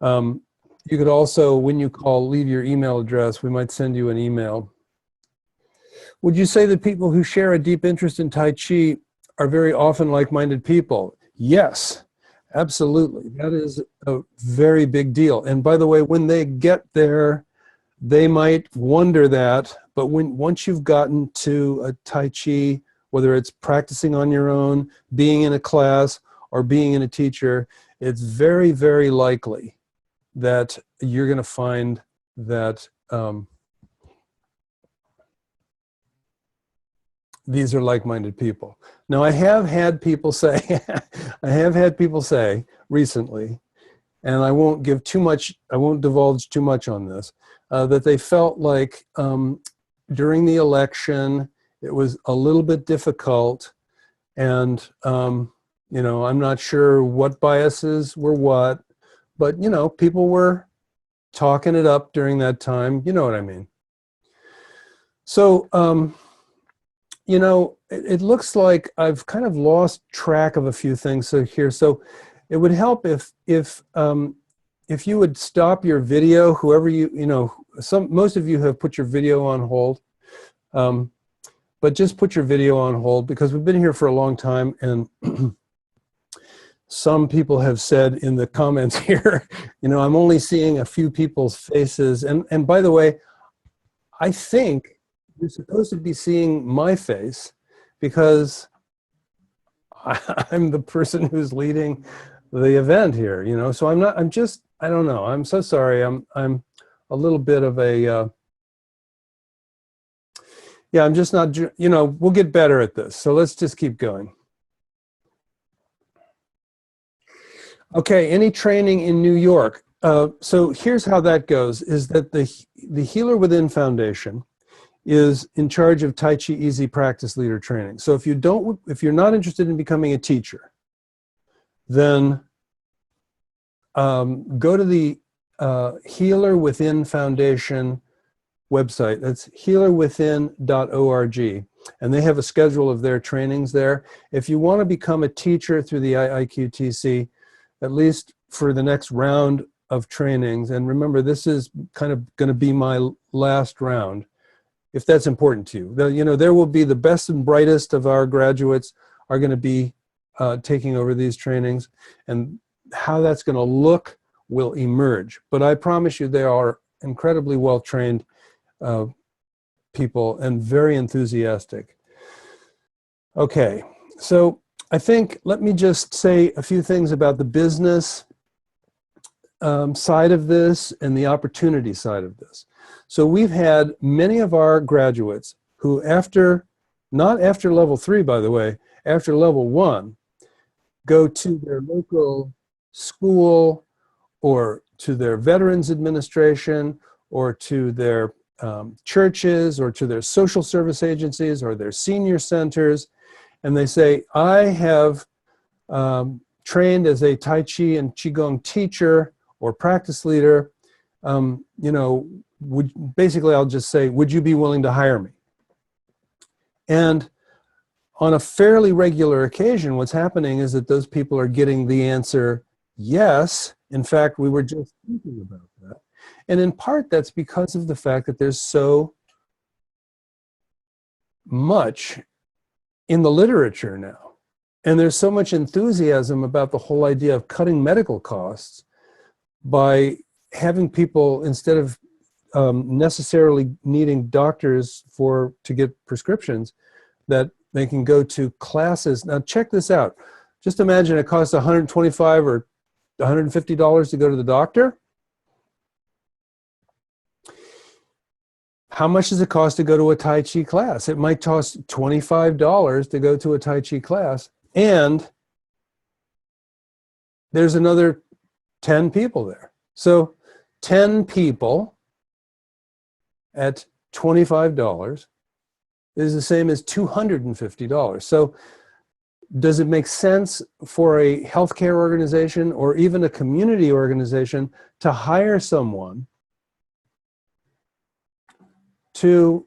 S1: You could also, when you call, leave your email address. We might send you an email. Would you say that people who share a deep interest in Tai Chi are very often like-minded people? Yes, absolutely. That is a very big deal. And by the way, when they get there, they might wonder that, but once you've gotten to a Tai Chi, whether it's practicing on your own, being in a class, or being in a teacher, it's very, very likely that you're going to find that these are like-minded people. Now, I have had people say, recently, and I won't divulge too much on this, that they felt like during the election, it was a little bit difficult, and I'm not sure what biases were what, but people were talking it up during that time. You know what I mean? So, it looks like I've kind of lost track of a few things here. So it would help if you would stop your video, whoever most of you have put your video on hold, but just put your video on hold, because we've been here for a long time, and some people have said in the comments here, I'm only seeing a few people's faces. And by the way, I think you're supposed to be seeing my face, because I'm the person who's leading the event here, so I don't know. I'm so sorry. I'm a little bit of a, I'm just not, we'll get better at this. So let's just keep going. Okay, any training in New York? So here's how that goes, is that the Healer Within Foundation is in charge of Tai Chi Easy Practice Leader training. So if you're not interested in becoming a teacher, then go to the Healer Within Foundation website. That's healerwithin.org. and they have a schedule of their trainings there. If you want to become a teacher through the IIQTC, at least for the next round of trainings, and remember, this is kind of going to be my last round, if that's important to you. You know, there will be the best and brightest of our graduates are going to be taking over these trainings, and how that's going to look will emerge. But I promise you, they are incredibly well-trained people and very enthusiastic. Okay, so I think, let me just say a few things about the business side of this and the opportunity side of this. So we've had many of our graduates who not after level 3, by the way, after level 1, go to their local school or to their Veterans Administration or to their churches or to their social service agencies or their senior centers, and they say, I have trained as a Tai Chi and Qigong teacher or practice leader. You know, basically I'll just say, would you be willing to hire me? And on a fairly regular occasion, what's happening is that those people are getting the answer, yes. In fact, we were just thinking about that. And in part, that's because of the fact that there's so much in the literature now. And there's so much enthusiasm about the whole idea of cutting medical costs by having people, instead of necessarily needing doctors to get prescriptions, that they can go to classes. Now check this out. Just imagine it costs $125 or $150 to go to the doctor. How much does it cost to go to a Tai Chi class? It might cost $25 to go to a Tai Chi class, and there's another 10 people there. So 10 people at $25 is the same as $250. So does it make sense for a healthcare organization or even a community organization to hire someone to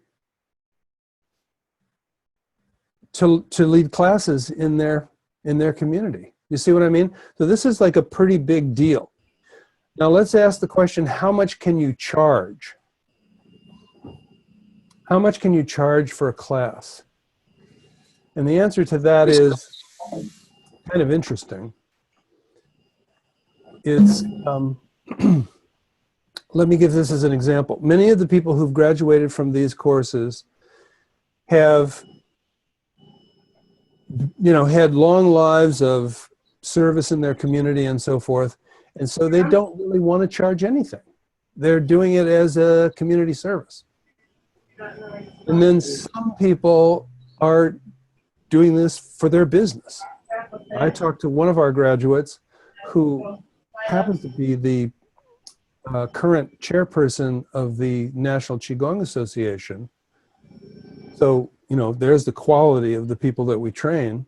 S1: lead classes in their community? You see what I mean? So this is like a pretty big deal. Now let's ask the question, how much can you charge? How much can you charge for a class? And the answer to that is kind of interesting. It's, let me give this as an example. Many of the people who've graduated from these courses have, you know, had long lives of service in their community and so forth. And so they don't really want to charge anything. They're doing it as a community service. And then some people are doing this for their business. I talked to one of our graduates who happens to be the current chairperson of the National Qigong Association. So, you know, there's the quality of the people that we train.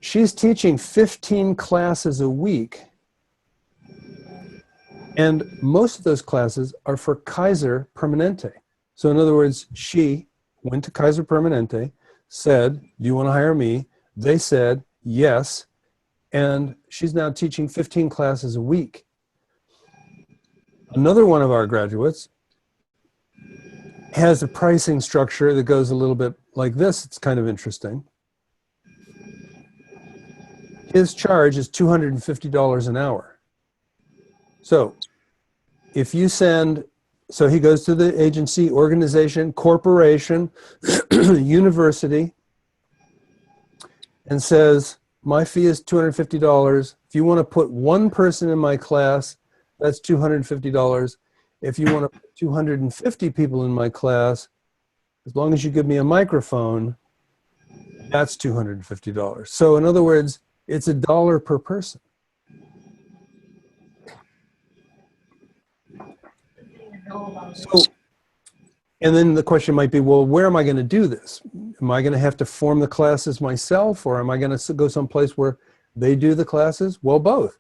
S1: She's teaching 15 classes a week, and most of those classes are for Kaiser Permanente. So in other words, she went to Kaiser Permanente, said, do you want to hire me? They said, yes. And she's now teaching 15 classes a week. Another one of our graduates has a pricing structure that goes a little bit like this. It's kind of interesting. His charge is $250 an hour. So if you send, so he goes to the agency, organization, corporation, university, and says, my fee is $250. If you want to put one person in my class, that's $250. If you want to put 250 people in my class, as long as you give me a microphone, that's $250. So in other words, it's $1 per person. So, and then the question might be, well, where am I going to do this? Am I going to have to form the classes myself, or am I going to go someplace where they do the classes? Well, both.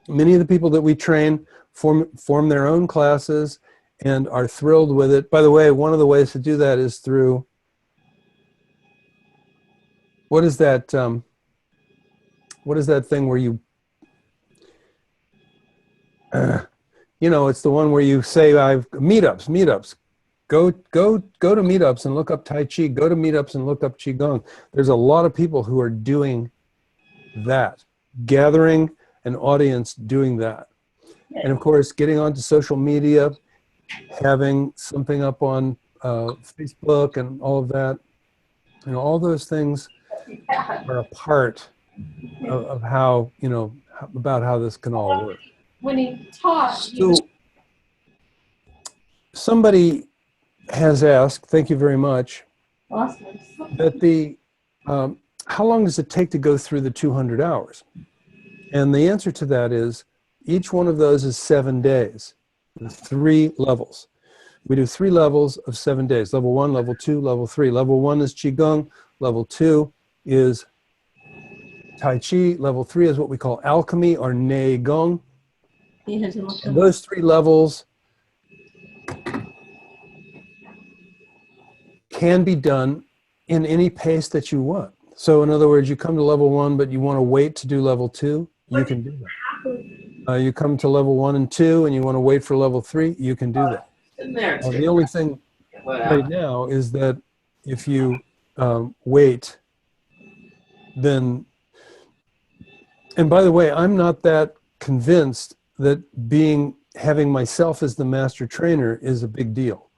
S1: Many of the people that we train form their own classes, and are thrilled with it. By the way, one of the ways to do that is through, what is that thing where you, you know, it's the one where you say, meetups. Go to meetups and look up Tai Chi. Go to meetups and look up Qigong. There's a lot of people who are doing that, gathering an audience doing that. And of course, getting onto social media, having something up on Facebook and all of that, you know, all those things are a part of how, you know, about how this can all work.
S3: When he taught,
S1: So somebody has asked, thank you very much, that the, how long does it take to go through the 200 hours? And the answer to that is, each one of those is 7 days, 3 levels. We do 3 levels of 7 days, level 1, level 2, level 3. Level 1 is Qigong, level 2 is Tai Chi, level 3 is what we call alchemy or Nei Gong. And those 3 levels can be done in any pace that you want. So in other words, you come to level 1, but you want to wait to do level 2, you can do that. You come to level 1 and 2, and you want to wait for level 3, you can do that. The only thing right now is that if you wait, then, and by the way, I'm not that convinced that having myself as the master trainer is a big deal.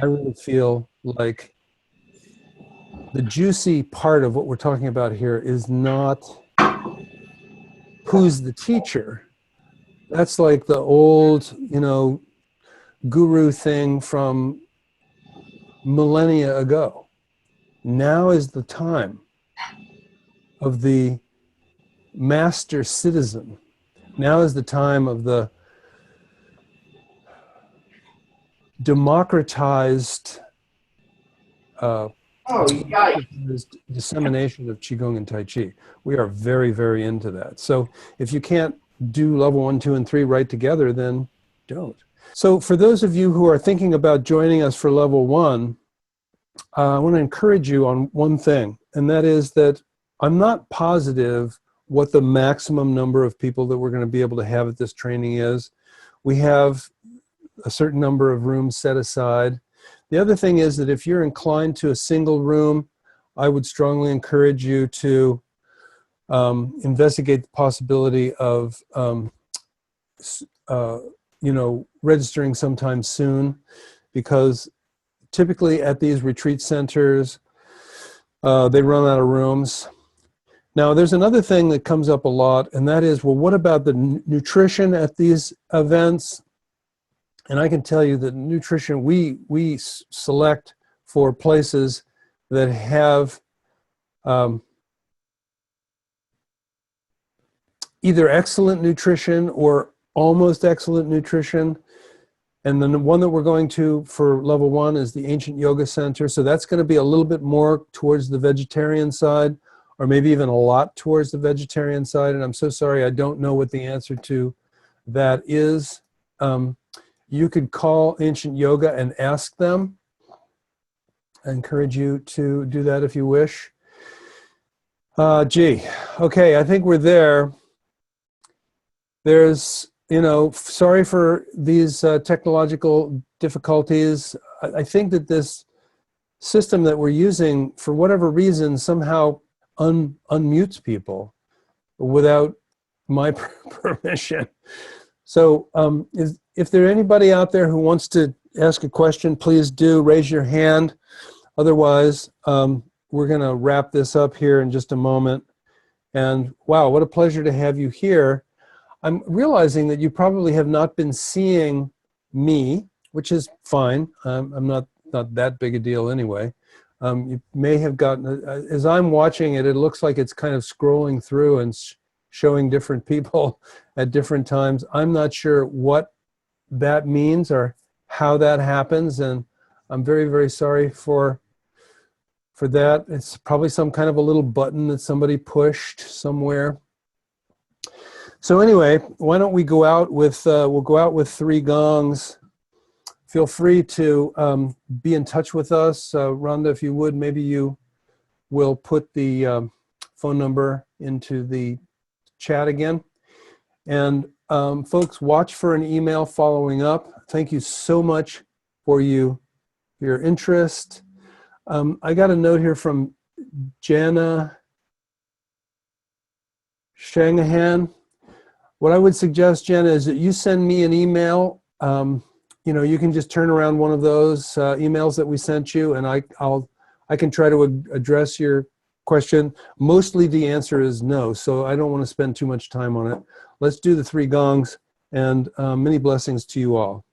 S1: I really feel like the juicy part of what we're talking about here is not who's the teacher. That's like the old, you know, guru thing from millennia ago. Now is the time of the master citizen. Now is the time of the democratized dissemination of Qigong and Tai Chi. We are very, very into that. So if you can't do level 1, 2, and 3 right together, then don't. So for those of you who are thinking about joining us for level 1, I want to encourage you on one thing, and that is that I'm not positive what the maximum number of people that we're going to be able to have at this training is. We have a certain number of rooms set aside. The other thing is that if you're inclined to a single room, I would strongly encourage you to investigate the possibility of you know, registering sometime soon, because typically at these retreat centers, they run out of rooms. Now, there's another thing that comes up a lot, and that is, well, what about the nutrition at these events? And I can tell you that nutrition, we select for places that have either excellent nutrition or almost excellent nutrition. And then the one that we're going to for level 1 is the Ancient Yoga Center. So that's going to be a little bit more towards the vegetarian side, or maybe even a lot towards the vegetarian side. And I'm so sorry, I don't know what the answer to that is. You could call Ancient Yoga and ask them. I encourage you to do that if you wish. Gee, okay, I think we're there. There's, you know, sorry for these technological difficulties. I think that this system that we're using, for whatever reason, somehow unmutes people without my permission. So if there's anybody out there who wants to ask a question, please do raise your hand. Otherwise, we're going to wrap this up here in just a moment. And wow, what a pleasure to have you here. I'm realizing that you probably have not been seeing me, which is fine. I'm not that big a deal anyway. You may have gotten, as I'm watching it, it looks like it's kind of scrolling through and showing different people at different times. I'm not sure what that means or how that happens, and I'm very, very sorry for that. It's probably some kind of a little button that somebody pushed somewhere. So anyway, why don't we go out with, we'll go out with 3 gongs. Feel free to be in touch with us. Rhonda, if you would, maybe you will put the phone number into the chat again. And folks, watch for an email following up. Thank you so much for your interest. I got a note here from Jana Shanahan. What I would suggest, Jana, is that you send me an email. You can just turn around one of those emails that we sent you, and I can try to address your question. Mostly the answer is no, so I don't want to spend too much time on it. Let's do the 3 gongs, and many blessings to you all.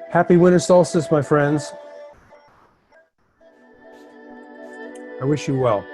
S1: Happy winter solstice, my friends. I wish you well.